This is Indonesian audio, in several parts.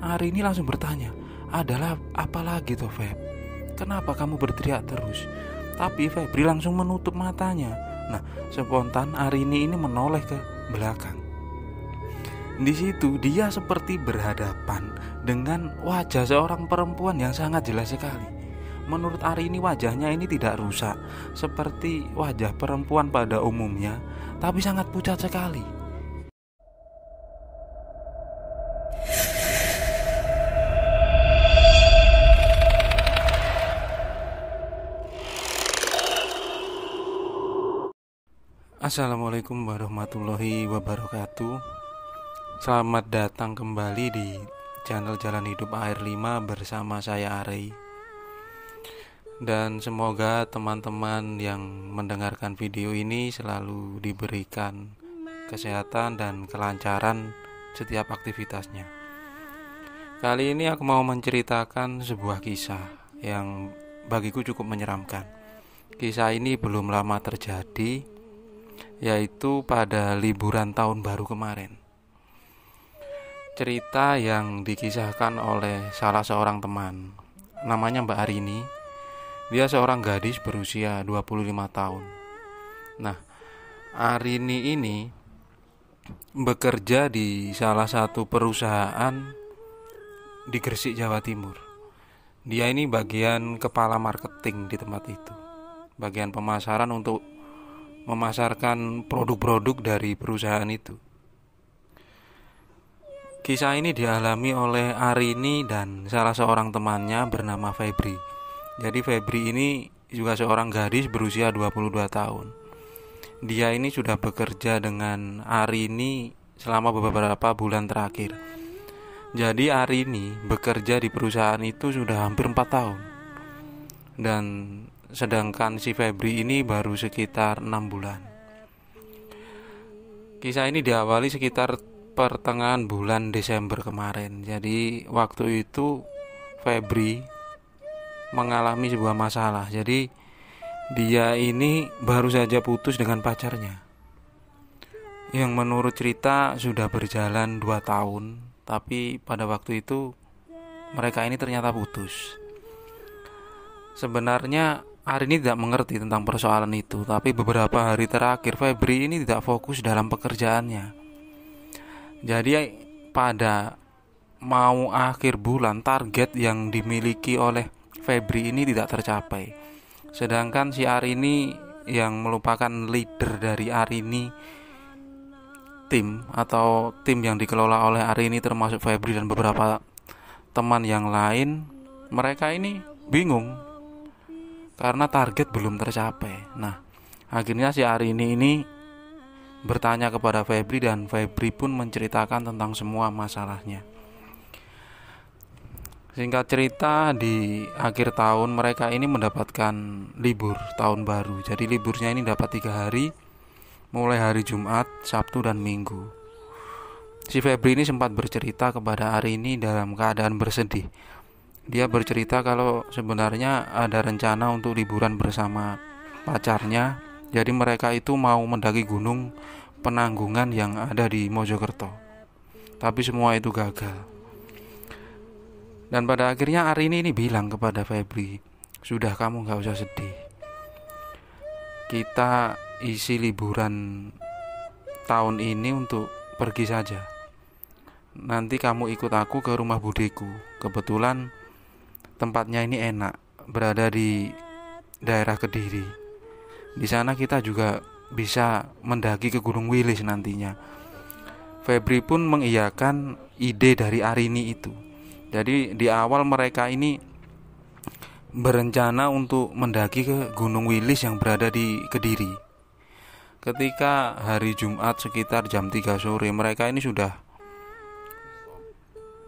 Arini langsung bertanya, adalah apa lagi toh Feb? Kenapa kamu berteriak terus? Tapi Febri langsung menutup matanya. Nah, spontan Arini ini menoleh ke belakang. Di situ dia seperti berhadapan dengan wajah seorang perempuan yang sangat jelas sekali. Menurut Arini wajahnya ini tidak rusak seperti wajah perempuan pada umumnya, tapi sangat pucat sekali. Assalamualaikum warahmatullahi wabarakatuh. Selamat datang kembali di channel Jalan Hidup AR5 bersama saya Arey. Dan semoga teman-teman yang mendengarkan video ini selalu diberikan kesehatan dan kelancaran setiap aktivitasnya. Kali ini aku mau menceritakan sebuah kisah yang bagiku cukup menyeramkan. Kisah ini belum lama terjadi, yaitu pada liburan tahun baru kemarin. Cerita yang dikisahkan oleh salah seorang teman, namanya Mbak Arini. Dia seorang gadis berusia 25 tahun. Nah, Arini ini bekerja di salah satu perusahaan di Gresik, Jawa Timur. Dia ini bagian kepala marketing di tempat itu, bagian pemasaran untuk memasarkan produk-produk dari perusahaan itu. Kisah ini dialami oleh Arini dan salah seorang temannya bernama Febri. Jadi Febri ini juga seorang gadis berusia 22 tahun. Dia ini sudah bekerja dengan Arini selama beberapa bulan terakhir. Jadi Arini bekerja di perusahaan itu sudah hampir 4 tahun. Dan sedangkan si Febri ini baru sekitar 6 bulan. Kisah ini diawali sekitar pertengahan bulan Desember kemarin. Jadi waktu itu Febri mengalami sebuah masalah. Jadi dia ini baru saja putus dengan pacarnya, yang menurut cerita sudah berjalan 2 tahun. Tapi pada waktu itu mereka ini ternyata putus. Sebenarnya Arini tidak mengerti tentang persoalan itu, tapi beberapa hari terakhir Febri ini tidak fokus dalam pekerjaannya. Jadi pada mau akhir bulan, target yang dimiliki oleh Febri ini tidak tercapai. Sedangkan si Arini yang merupakan leader dari Arini, tim yang dikelola oleh Arini termasuk Febri dan beberapa teman yang lain, mereka ini bingung karena target belum tercapai. Nah, akhirnya si Arini ini bertanya kepada Febri dan Febri pun menceritakan tentang semua masalahnya. Singkat cerita, di akhir tahun mereka ini mendapatkan libur tahun baru. Jadi liburnya ini dapat 3 hari, mulai hari Jumat, Sabtu dan Minggu. Si Febri ini sempat bercerita kepada Arini dalam keadaan bersedih. Dia bercerita kalau sebenarnya ada rencana untuk liburan bersama pacarnya. Jadi mereka itu mau mendaki gunung Penanggungan yang ada di Mojokerto. Tapi semua itu gagal. Dan pada akhirnya Arini ini bilang kepada Febri, sudah, kamu gak usah sedih. Kita isi liburan tahun ini untuk pergi saja. Nanti kamu ikut aku ke rumah budeku. Kebetulan tempatnya ini enak, berada di daerah Kediri. Di sana kita juga bisa mendaki ke Gunung Wilis nantinya. Febri pun mengiyakan ide dari Arini itu. Jadi di awal mereka ini berencana untuk mendaki ke Gunung Wilis yang berada di Kediri. Ketika hari Jumat sekitar jam 3 sore, mereka ini sudah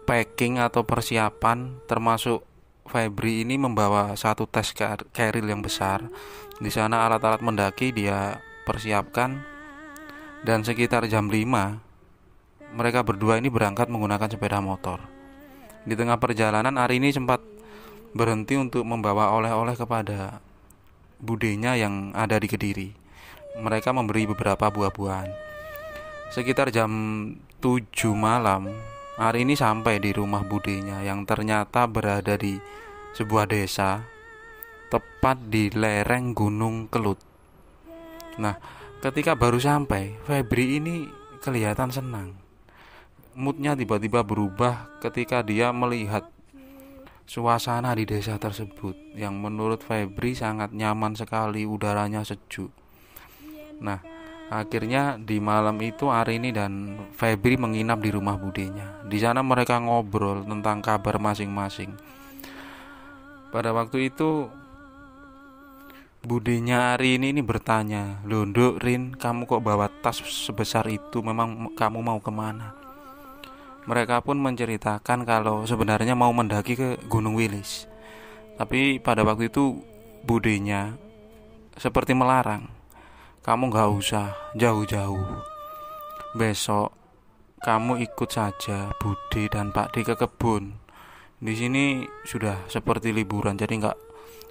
packing atau persiapan, termasuk Febri ini membawa satu tas keril yang besar. Di sana alat-alat mendaki dia persiapkan, dan sekitar jam 5 mereka berdua ini berangkat menggunakan sepeda motor. Di tengah perjalanan Arini sempat berhenti untuk membawa oleh-oleh kepada budenya yang ada di Kediri. Mereka memberi beberapa buah-buahan. Sekitar jam 7 malam Hari ini sampai di rumah budenya yang ternyata berada di sebuah desa, tepat di lereng Gunung Kelut. Nah, ketika baru sampai, Febri ini kelihatan senang. Moodnya tiba-tiba berubah ketika dia melihat suasana di desa tersebut yang menurut Febri sangat nyaman sekali, udaranya sejuk. Nah, akhirnya di malam itu Arini dan Febri menginap di rumah budenya. Di sana mereka ngobrol tentang kabar masing-masing. Pada waktu itu budenya Arini ini bertanya, "Loh Nduk, Rin, kamu kok bawa tas sebesar itu? Memang kamu mau kemana?" Mereka pun menceritakan kalau sebenarnya mau mendaki ke Gunung Wilis. Tapi pada waktu itu budenya seperti melarang. "Kamu gak usah jauh-jauh. Besok kamu ikut saja Bude dan Pak D ke kebun. Di sini sudah seperti liburan, jadi gak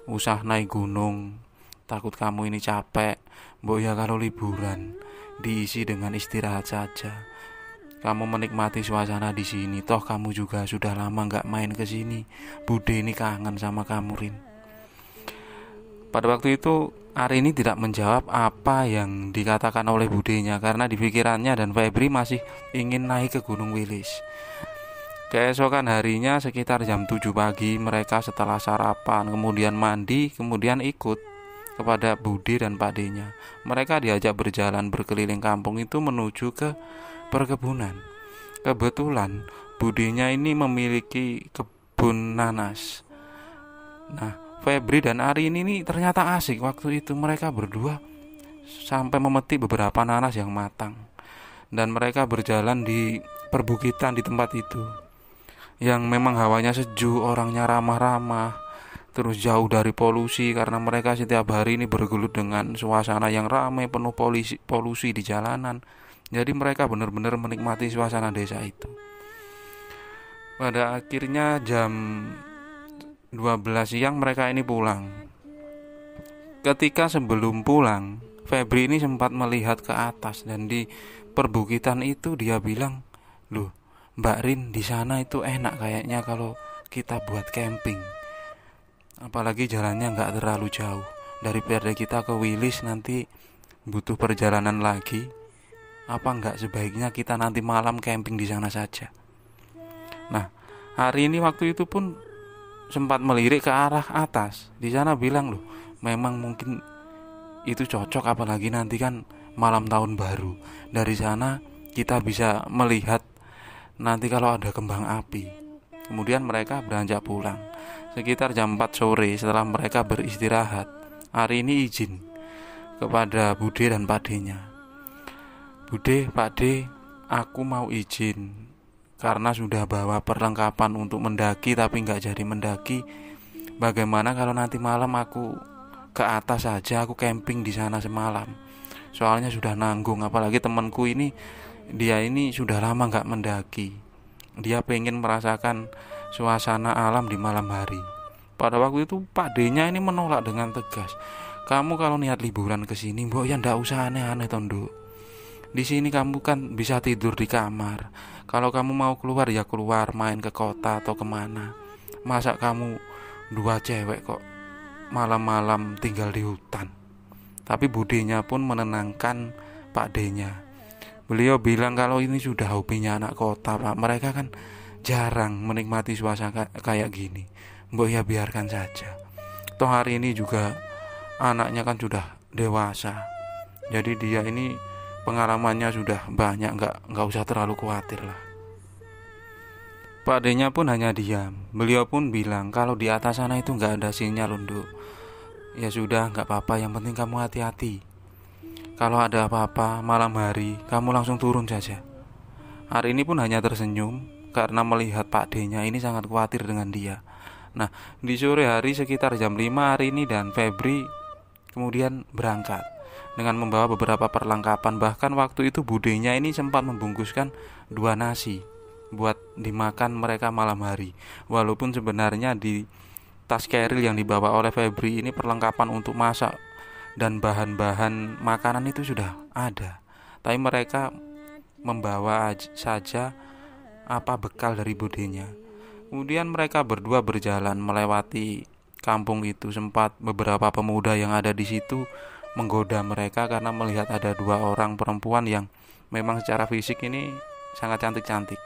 usah naik gunung. Takut kamu ini capek. Mbok ya kalau liburan diisi dengan istirahat saja. Kamu menikmati suasana di sini. Toh kamu juga sudah lama gak main ke sini. Bude ini kangen sama kamu, Rin." Pada waktu itu Arini tidak menjawab apa yang dikatakan oleh budenya karena di pikirannya dan Febri masih ingin naik ke Gunung Wilis. Keesokan harinya sekitar jam 7 pagi mereka setelah sarapan, kemudian mandi, kemudian ikut kepada Bude dan Pak D-nya. Mereka diajak berjalan berkeliling kampung itu menuju ke perkebunan. Kebetulan budenya ini memiliki kebun nanas. Nah, Febri dan Arini ini ternyata asik waktu itu. Mereka berdua sampai memetik beberapa nanas yang matang. Dan mereka berjalan di perbukitan di tempat itu, yang memang hawanya sejuk, orangnya ramah-ramah, terus jauh dari polusi karena mereka setiap hari ini bergelut dengan suasana yang ramai penuh polusi di jalanan. Jadi mereka benar-benar menikmati suasana desa itu. Pada akhirnya jam 12 siang mereka ini pulang. Ketika sebelum pulang, Febri ini sempat melihat ke atas dan di perbukitan itu dia bilang, "Loh, Mbak Rin, di sana itu enak kayaknya kalau kita buat camping. Apalagi jalannya nggak terlalu jauh. Daripada kita ke Wilis nanti butuh perjalanan lagi. Apa nggak sebaiknya kita nanti malam camping di sana saja?" Nah, hari ini waktu itu pun sempat melirik ke arah atas. Di sana bilang, "Loh, memang mungkin itu cocok, apalagi nanti kan malam tahun baru. Dari sana kita bisa melihat nanti kalau ada kembang api." Kemudian mereka beranjak pulang. Sekitar jam 4 sore setelah mereka beristirahat, hari ini izin kepada Bude dan Pak D-nya. "Bude, Pak D, aku mau izin karena sudah bawa perlengkapan untuk mendaki tapi gak jadi mendaki. Bagaimana kalau nanti malam aku ke atas saja, aku camping di sana semalam. Soalnya sudah nanggung, apalagi temanku ini, dia ini sudah lama gak mendaki. Dia pengen merasakan suasana alam di malam hari." Pada waktu itu Pak D-nya ini menolak dengan tegas. "Kamu kalau niat liburan ke sini, mbok ya ndak usah aneh-aneh tondo. Di sini kamu kan bisa tidur di kamar. Kalau kamu mau keluar ya keluar, main ke kota atau kemana. Masa kamu dua cewek kok malam-malam tinggal di hutan?" Tapi budenya pun menenangkan Pak D-nya. Beliau bilang kalau ini sudah hobinya anak kota, Pak. Mereka kan jarang menikmati suasana kayak gini. Mbok ya biarkan saja. Toh hari ini juga anaknya kan sudah dewasa. Jadi dia ini pengalamannya sudah banyak, nggak usah terlalu khawatir lah. Pak D-nya pun hanya diam. Beliau pun bilang kalau di atas sana itu nggak ada sinyal, Nduk. Ya sudah, nggak apa-apa, yang penting kamu hati-hati. Kalau ada apa-apa malam hari, kamu langsung turun saja. Hari ini pun hanya tersenyum karena melihat Pak D-nya ini sangat khawatir dengan dia. Nah, di sore hari sekitar jam 5 hari ini dan Febri kemudian berangkat dengan membawa beberapa perlengkapan. Bahkan waktu itu budenya ini sempat membungkuskan 2 nasi buat dimakan mereka malam hari. Walaupun sebenarnya di tas keril yang dibawa oleh Febri ini perlengkapan untuk masak dan bahan-bahan makanan itu sudah ada, tapi mereka membawa saja apa bekal dari budenya. Kemudian mereka berdua berjalan melewati kampung itu. Sempat beberapa pemuda yang ada di situ menggoda mereka karena melihat ada 2 orang perempuan yang memang secara fisik ini sangat cantik-cantik.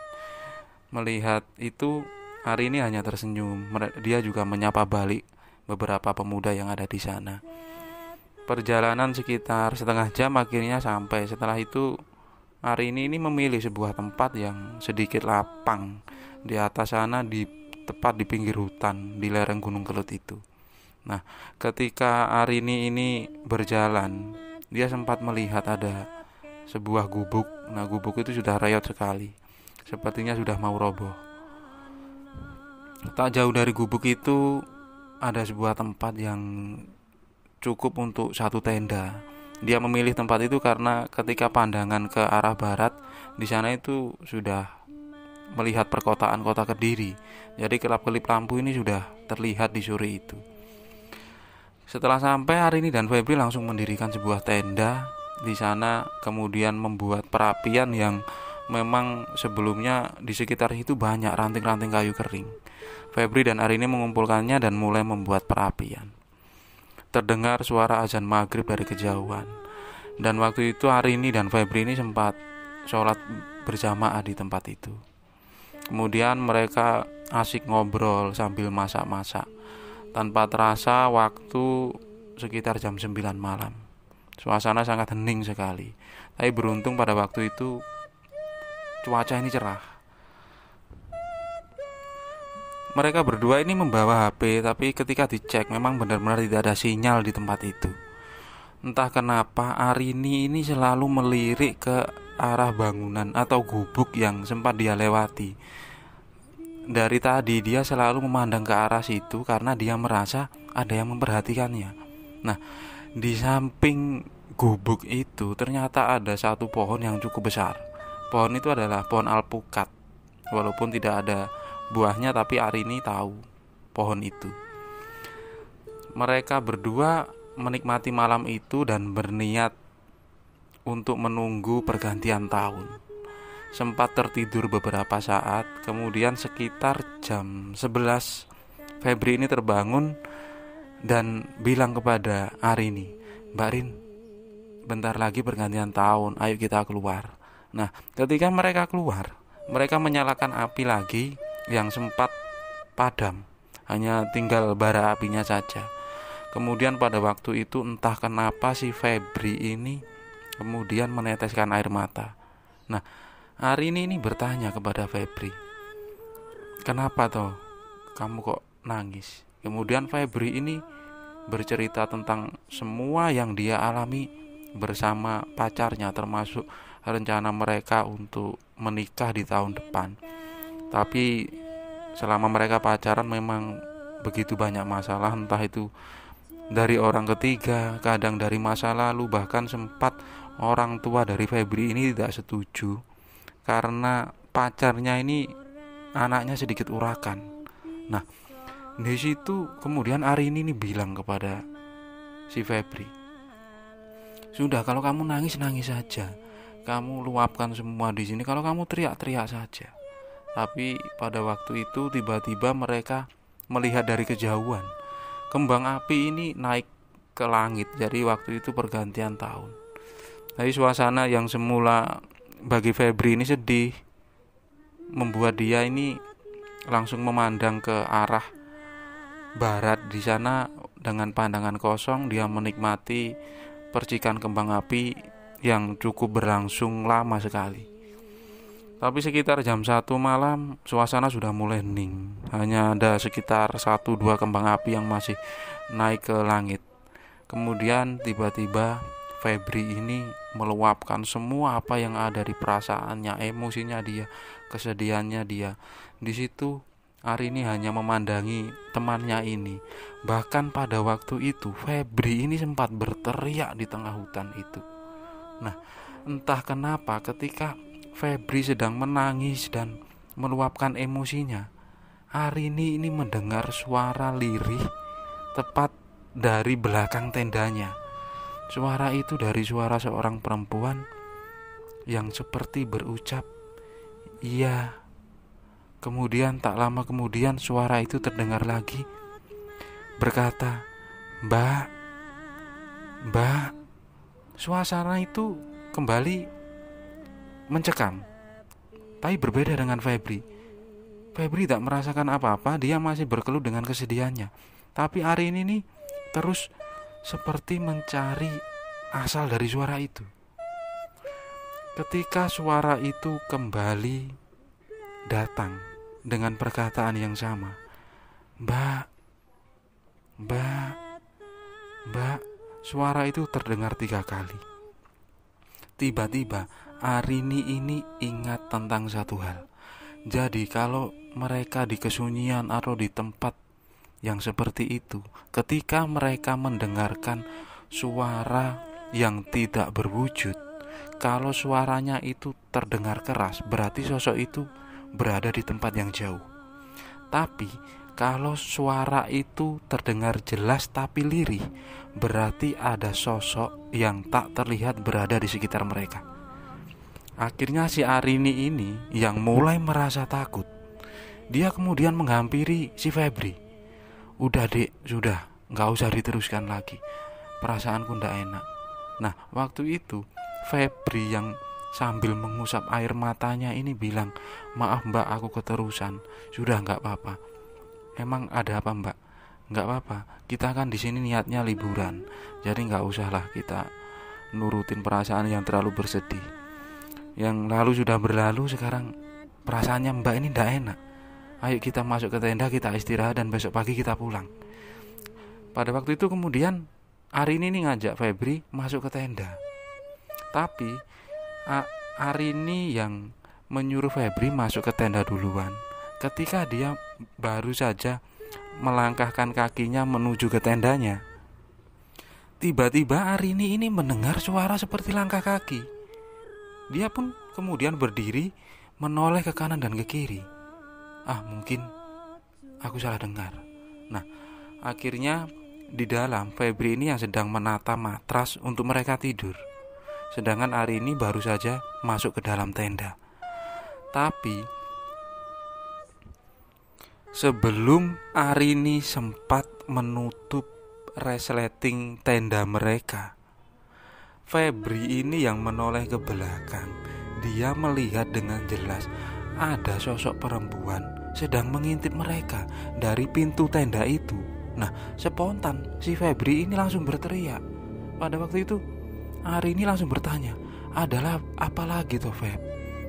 Melihat itu, Arini hanya tersenyum. Dia juga menyapa balik beberapa pemuda yang ada di sana. Perjalanan sekitar setengah jam akhirnya sampai. Setelah itu Arini ini memilih sebuah tempat yang sedikit lapang di atas sana, tepat di pinggir hutan di lereng Gunung Kelut itu. Nah, ketika Arini ini berjalan, dia sempat melihat ada sebuah gubuk. Nah, gubuk itu sudah rayot sekali, sepertinya sudah mau roboh. Tak jauh dari gubuk itu ada sebuah tempat yang cukup untuk satu tenda. Dia memilih tempat itu karena ketika pandangan ke arah barat, di sana itu sudah melihat perkotaan kota Kediri. Jadi kelap-kelip lampu ini sudah terlihat di sore itu. Setelah sampai, Arini dan Febri langsung mendirikan sebuah tenda di sana, kemudian membuat perapian yang memang sebelumnya di sekitar itu banyak ranting-ranting kayu kering. Febri dan Arini mengumpulkannya dan mulai membuat perapian. Terdengar suara azan maghrib dari kejauhan. Dan waktu itu Arini dan Febri ini sempat sholat berjamaah di tempat itu. Kemudian mereka asik ngobrol sambil masak-masak. Tanpa terasa waktu sekitar jam 9 malam. Suasana sangat hening sekali. Tapi beruntung pada waktu itu cuaca ini cerah. Mereka berdua ini membawa HP, tapi ketika dicek memang benar-benar tidak ada sinyal di tempat itu. Entah kenapa Arini ini selalu melirik ke arah bangunan atau gubuk yang sempat dia lewati. Dari tadi dia selalu memandang ke arah situ karena dia merasa ada yang memperhatikannya. Nah, di samping gubuk itu ternyata ada satu pohon yang cukup besar. Pohon itu adalah pohon alpukat. Walaupun tidak ada buahnya, tapi Arini tahu pohon itu. Mereka berdua menikmati malam itu dan berniat untuk menunggu pergantian tahun. Sempat tertidur beberapa saat, kemudian sekitar jam 11 Febri ini terbangun dan bilang kepada Arini, "Mbak Rin, bentar lagi pergantian tahun, ayo kita keluar." Nah, ketika mereka keluar, mereka menyalakan api lagi yang sempat padam, hanya tinggal bara apinya saja. Kemudian pada waktu itu entah kenapa si Febri ini kemudian meneteskan air mata. Nah, Arini ini bertanya kepada Febri, "Kenapa toh kamu kok nangis?" Kemudian Febri ini bercerita tentang semua yang dia alami bersama pacarnya, termasuk rencana mereka untuk menikah di tahun depan. Tapi selama mereka pacaran memang begitu banyak masalah, entah itu dari orang ketiga, kadang dari masa lalu, bahkan sempat orang tua dari Febri ini tidak setuju karena pacarnya ini anaknya sedikit urakan. Nah, di situ kemudian Arini ini bilang kepada si Febri, "Sudah, kalau kamu nangis saja. Kamu luapkan semua di sini. Kalau kamu teriak saja." Tapi pada waktu itu tiba-tiba mereka melihat dari kejauhan kembang api ini naik ke langit. Jadi waktu itu pergantian tahun. Jadi suasana yang semula bagi Febri ini sedih membuat dia ini langsung memandang ke arah barat. Di sana dengan pandangan kosong dia menikmati percikan kembang api yang cukup berlangsung lama sekali. Tapi sekitar jam 1 malam suasana sudah mulai hening. Hanya ada sekitar 1-2 kembang api yang masih naik ke langit. Kemudian tiba-tiba Febri ini meluapkan semua apa yang ada di perasaannya, emosinya dia, kesedihannya dia. Di situ Arini hanya memandangi temannya ini. Bahkan pada waktu itu Febri ini sempat berteriak di tengah hutan itu. Nah, entah kenapa ketika Febri sedang menangis dan meluapkan emosinya, Arini ini mendengar suara lirih tepat dari belakang tendanya. Suara itu dari suara seorang perempuan yang seperti berucap, "Iya, Kemudian tak lama kemudian suara itu terdengar lagi, berkata, "Mbak, Mbak." Suasana itu kembali mencekam. Tapi berbeda dengan Febri. Febri tak merasakan apa-apa, dia masih berkeluh dengan kesedihannya. Tapi hari ini nih terus seperti mencari asal dari suara itu. Ketika suara itu kembali datang dengan perkataan yang sama, "Mbak, Mbak, Mbak." Suara itu terdengar 3 kali. Tiba-tiba Arini ini ingat tentang satu hal. Jadi kalau mereka di kesunyian atau di tempat yang seperti itu, ketika mereka mendengarkan suara yang tidak berwujud, kalau suaranya itu terdengar keras, berarti sosok itu berada di tempat yang jauh. Tapi kalau suara itu terdengar jelas tapi lirih, berarti ada sosok yang tak terlihat berada di sekitar mereka. Akhirnya si Arini ini yang mulai merasa takut, dia kemudian menghampiri si Febri. "Udah dek, sudah, gak usah diteruskan lagi, perasaanku ndak enak." Nah waktu itu Febri yang sambil mengusap air matanya ini bilang, "Maaf mbak, aku keterusan." "Sudah gak apa-apa." "Emang ada apa mbak?" "Nggak apa-apa, kita kan di sini niatnya liburan, jadi nggak usahlah kita nurutin perasaan yang terlalu bersedih. Yang lalu sudah berlalu, sekarang perasaannya mbak ini nggak enak. Ayo kita masuk ke tenda, kita istirahat dan besok pagi kita pulang." Pada waktu itu kemudian Arini ini ngajak Febri masuk ke tenda. Tapi Arini yang menyuruh Febri masuk ke tenda duluan. Ketika dia baru saja melangkahkan kakinya menuju ke tendanya, tiba-tiba Arini ini mendengar suara seperti langkah kaki. Dia pun kemudian berdiri, menoleh ke kanan dan ke kiri. Mungkin aku salah dengar. Nah, akhirnya di dalam Febri ini yang sedang menata matras untuk mereka tidur, sedangkan Arini baru saja masuk ke dalam tenda. Tapi sebelum Arini sempat menutup resleting tenda mereka, Febri ini yang menoleh ke belakang. Dia melihat dengan jelas ada sosok perempuan sedang mengintip mereka dari pintu tenda itu. Nah, spontan si Febri ini langsung berteriak. Pada waktu itu Arini langsung bertanya, "Adalah apa lagi toh Feb?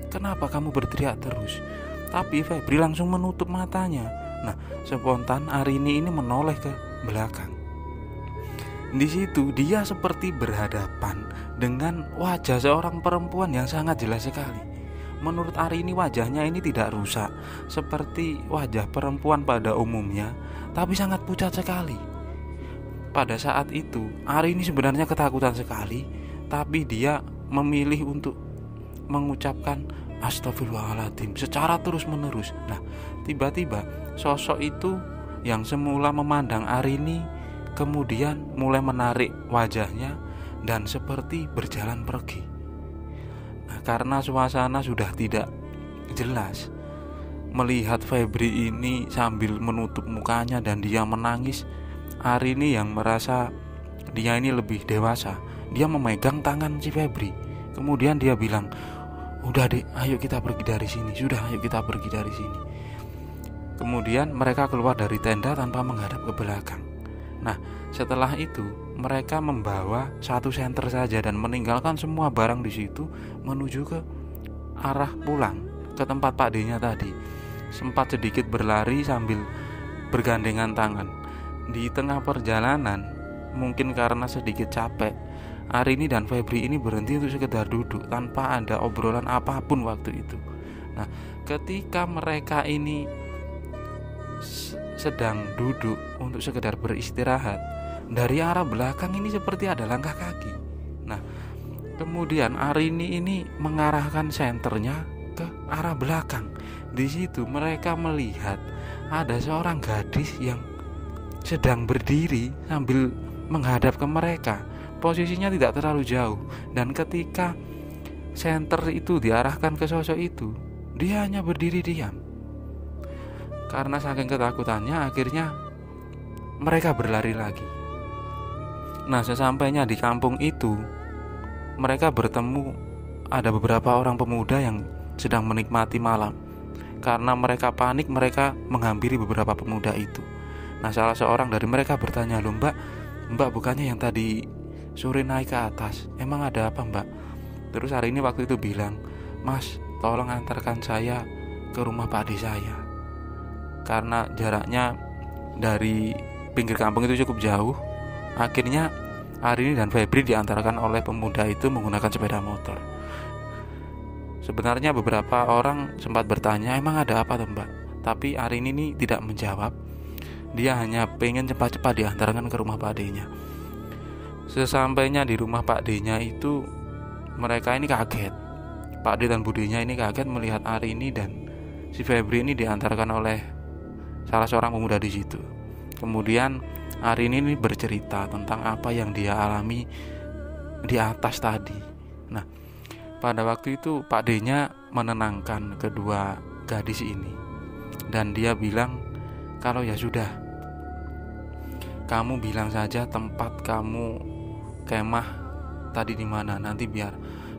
Kenapa kamu berteriak terus?" Tapi Febri langsung menutup matanya. Nah, spontan Arini ini menoleh ke belakang. Di situ dia seperti berhadapan dengan wajah seorang perempuan yang sangat jelas sekali. Menurut Arini wajahnya ini tidak rusak seperti wajah perempuan pada umumnya, tapi sangat pucat sekali. Pada saat itu Arini sebenarnya ketakutan sekali, tapi dia memilih untuk mengucapkan "Astagfirullahaladzim" secara terus menerus. Nah, tiba-tiba sosok itu yang semula memandang Arini kemudian mulai menarik wajahnya dan seperti berjalan pergi. Nah, karena suasana sudah tidak jelas, melihat Febri ini sambil menutup mukanya dan dia menangis, Arini yang merasa dia ini lebih dewasa, dia memegang tangan si Febri. Kemudian dia bilang, "Udah dek, ayo kita pergi dari sini. Sudah, ayo kita pergi dari sini." Kemudian mereka keluar dari tenda tanpa menghadap ke belakang. Nah, setelah itu mereka membawa satu senter saja dan meninggalkan semua barang di situ menuju ke arah pulang ke tempat Pak D-nya tadi. Sempat sedikit berlari sambil bergandengan tangan. Di tengah perjalanan, mungkin karena sedikit capek, Arini dan Febri ini berhenti untuk sekedar duduk tanpa ada obrolan apapun waktu itu. Nah, ketika mereka ini sedang duduk untuk sekedar beristirahat, dari arah belakang ini seperti ada langkah kaki. Nah, kemudian Arini ini mengarahkan senternya ke arah belakang. Di situ mereka melihat ada seorang gadis yang sedang berdiri sambil menghadap ke mereka. Posisinya tidak terlalu jauh, dan ketika senter itu diarahkan ke sosok itu, dia hanya berdiri diam. Karena saking ketakutannya akhirnya mereka berlari lagi. Nah, sesampainya di kampung itu, mereka bertemu ada beberapa orang pemuda yang sedang menikmati malam. Karena mereka panik, mereka menghampiri beberapa pemuda itu. Nah, salah seorang dari mereka bertanya, "Loh mbak bukannya yang tadi sore naik ke atas, emang ada apa mbak?" Terus hari ini waktu itu bilang, "Mas, tolong antarkan saya ke rumah Pak Ade saya." Karena jaraknya dari pinggir kampung itu cukup jauh. Akhirnya Arini dan Febri diantarkan oleh pemuda itu menggunakan sepeda motor. Sebenarnya beberapa orang sempat bertanya, "Emang ada apa tuh mbak?" Tapi Arini ini tidak menjawab. Dia hanya pengen cepat-cepat diantarkan ke rumah Pak D-nya. Sesampainya di rumah Pak D-nya itu, mereka ini kaget. Pak D dan Budinya ini kaget melihat Arini dan si Febri ini diantarkan oleh salah seorang pemuda di situ. Kemudian Arini ini bercerita tentang apa yang dia alami di atas tadi. Nah, pada waktu itu Pak D-nya menenangkan kedua gadis ini, dan dia bilang, "Kalau ya sudah, kamu bilang saja tempat kamu kemah tadi di mana, nanti biar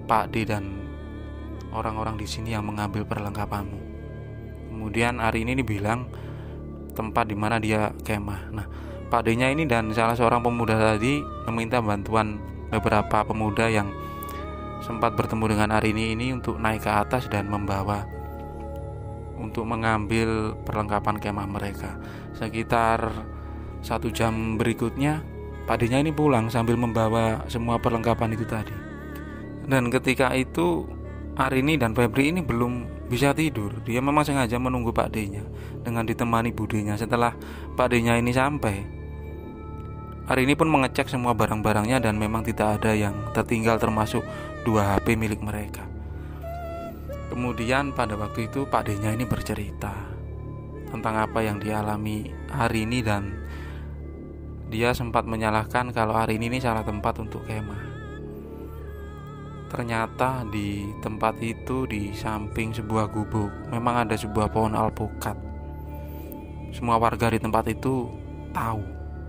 Pak D dan orang-orang di sini yang mengambil perlengkapanmu." Kemudian Arini ini bilang tempat di mana dia kemah. Nah, Pak D-nya ini dan salah seorang pemuda tadi meminta bantuan beberapa pemuda yang sempat bertemu dengan Arini ini untuk naik ke atas dan membawa untuk mengambil perlengkapan kemah mereka. Sekitar 1 jam berikutnya Pak D-nya ini pulang sambil membawa semua perlengkapan itu tadi. Dan ketika itu Arini dan Febri ini belum bisa tidur. Dia memang sengaja menunggu Pak D-nya dengan ditemani Budinya. Setelah Pak D-nya ini sampai, Arini pun mengecek semua barang-barangnya dan memang tidak ada yang tertinggal, termasuk 2 HP milik mereka. Kemudian pada waktu itu Pak D-nya ini bercerita tentang apa yang dialami Arini, dan dia sempat menyalahkan kalau Arini ini salah tempat untuk kemah. Ternyata di tempat itu, di samping sebuah gubuk, memang ada sebuah pohon alpukat. Semua warga di tempat itu tahu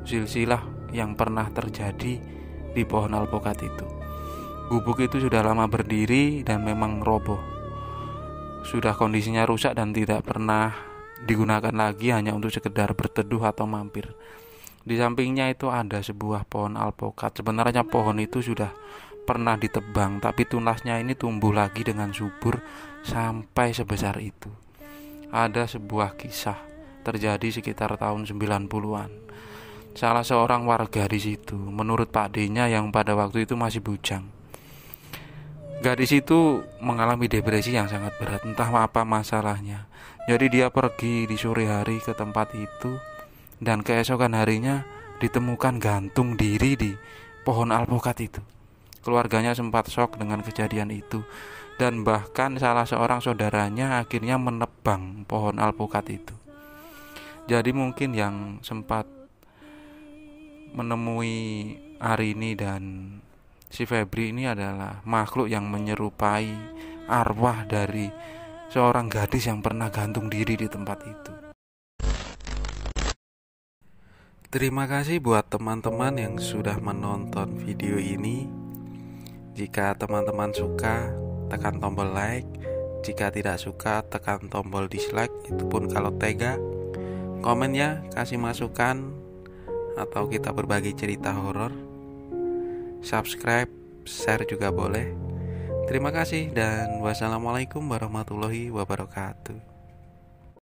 silsilah yang pernah terjadi di pohon alpukat itu. Gubuk itu sudah lama berdiri dan memang roboh. Sudah kondisinya rusak dan tidak pernah digunakan lagi, hanya untuk sekedar berteduh atau mampir. Di sampingnya itu ada sebuah pohon alpukat. Sebenarnya pohon itu sudah pernah ditebang, tapi tunasnya ini tumbuh lagi dengan subur sampai sebesar itu. Ada sebuah kisah terjadi sekitar tahun 90-an. Salah seorang warga di situ, menurut Pak D-nya yang pada waktu itu masih bujang, gadis itu mengalami depresi yang sangat berat, entah apa masalahnya. Jadi dia pergi di sore hari ke tempat itu, dan keesokan harinya ditemukan gantung diri di pohon alpukat itu. Keluarganya sempat shock dengan kejadian itu, dan bahkan salah seorang saudaranya akhirnya menebang pohon alpukat itu. Jadi mungkin yang sempat menemui Arini dan si Febri ini adalah makhluk yang menyerupai arwah dari seorang gadis yang pernah gantung diri di tempat itu. Terima kasih buat teman-teman yang sudah menonton video ini. Jika teman-teman suka, tekan tombol like. Jika tidak suka, tekan tombol dislike. Itu pun kalau tega. Komen ya, kasih masukan, atau kita berbagi cerita horor. Subscribe, share juga boleh. Terima kasih dan wassalamualaikum warahmatullahi wabarakatuh.